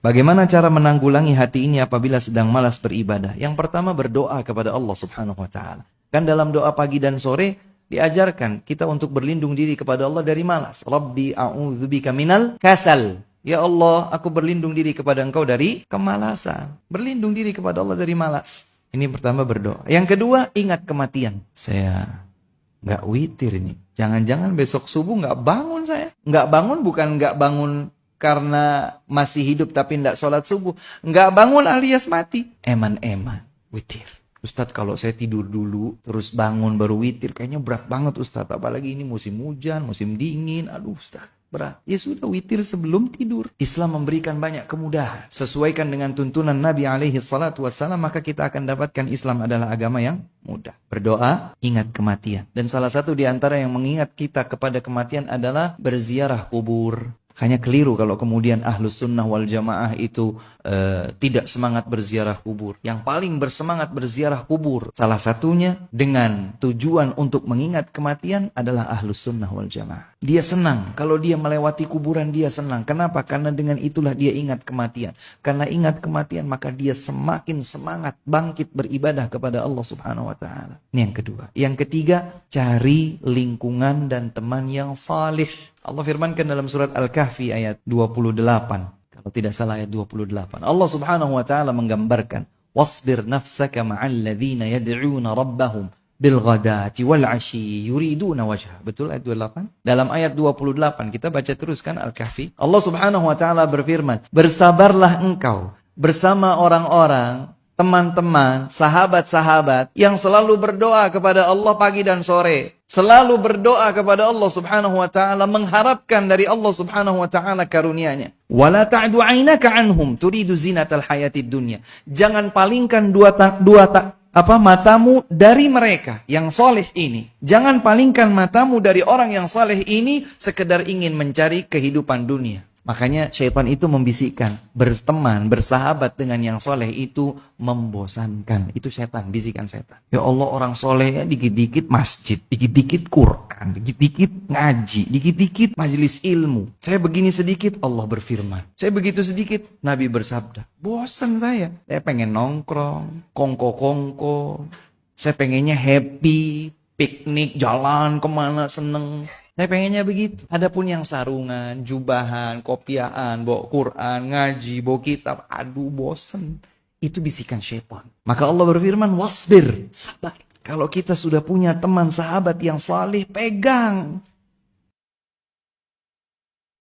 Bagaimana cara menanggulangi hati ini apabila sedang malas beribadah? Yang pertama, berdoa kepada Allah Subhanahu wa taala. Kan dalam doa pagi dan sore diajarkan kita untuk berlindung diri kepada Allah dari malas. Rabbi a'udzubika minal kasal. Ya Allah, aku berlindung diri kepada Engkau dari kemalasan. Berlindung diri kepada Allah dari malas. Ini pertama, berdoa. Yang kedua, ingat kematian. Saya nggak witir ini. Jangan-jangan besok subuh nggak bangun saya. Nggak bangun bukan nggak bangun karena masih hidup tapi nggak sholat subuh. Nggak bangun alias mati. Eman-eman, witir. Ustadz, kalau saya tidur dulu terus bangun baru witir, kayaknya berat banget Ustadz. Apalagi ini musim hujan, musim dingin. Aduh Ustadz, berat. Ya sudah, witir sebelum tidur. Islam memberikan banyak kemudahan. Sesuaikan dengan tuntunan Nabi SAW, maka kita akan dapatkan Islam adalah agama yang mudah. Berdoa, ingat kematian. Dan salah satu di antara yang mengingat kita kepada kematian adalah berziarah kubur. Hanya keliru kalau kemudian Ahlus Sunnah wal Jamaah itu tidak semangat berziarah kubur. Yang paling bersemangat berziarah kubur, salah satunya dengan tujuan untuk mengingat kematian, adalah Ahlus Sunnah wal Jamaah. Dia senang, kalau dia melewati kuburan dia senang. Kenapa? Karena dengan itulah dia ingat kematian. Karena ingat kematian maka dia semakin semangat bangkit beribadah kepada Allah Subhanahu wa taala. Ini yang kedua. Yang ketiga, cari lingkungan dan teman yang salih. Allah firmankan dalam surat Al-Kahfi ayat 28. Kalau tidak salah ayat 28. Allah Subhanahu wa taala menggambarkan, "Wasbir nafsaka ma'al ladzina yad'una rabbahum bil ghadati wal 'ashyi yuriduna wajha." Betul ayat 28? Dalam ayat 28 kita baca terus kan Al-Kahfi. Allah Subhanahu wa taala berfirman, "Bersabarlah engkau bersama orang-orang, teman-teman, sahabat-sahabat yang selalu berdoa kepada Allah pagi dan sore. Selalu berdoa kepada Allah Subhanahu wa taala, mengharapkan dari Allah Subhanahu wa taala karunia-Nya. Wala ta'du 'ainaka 'anhum turidu zinatal hayatid dunya." Jangan palingkan matamu dari mereka yang saleh ini. Jangan palingkan matamu dari orang yang saleh ini sekedar ingin mencari kehidupan dunia. Makanya syaitan itu membisikkan, berteman, bersahabat dengan yang soleh itu membosankan. Itu setan, bisikan setan. Ya Allah, orang soleh ya dikit-dikit masjid, dikit-dikit Quran, dikit-dikit ngaji, dikit-dikit majelis ilmu. Saya begini sedikit, Allah berfirman. Saya begitu sedikit, Nabi bersabda. Bosan saya pengen nongkrong, kongko-kongko. Saya pengennya happy, piknik, jalan kemana, seneng. Saya pengennya begitu. Adapun yang sarungan, jubahan, kopiahan, bawa Quran, ngaji, bawa kitab, aduh bosen. Itu bisikan syaitan. Maka Allah berfirman, wasbir, sabar. Kalau kita sudah punya teman sahabat yang saleh, pegang.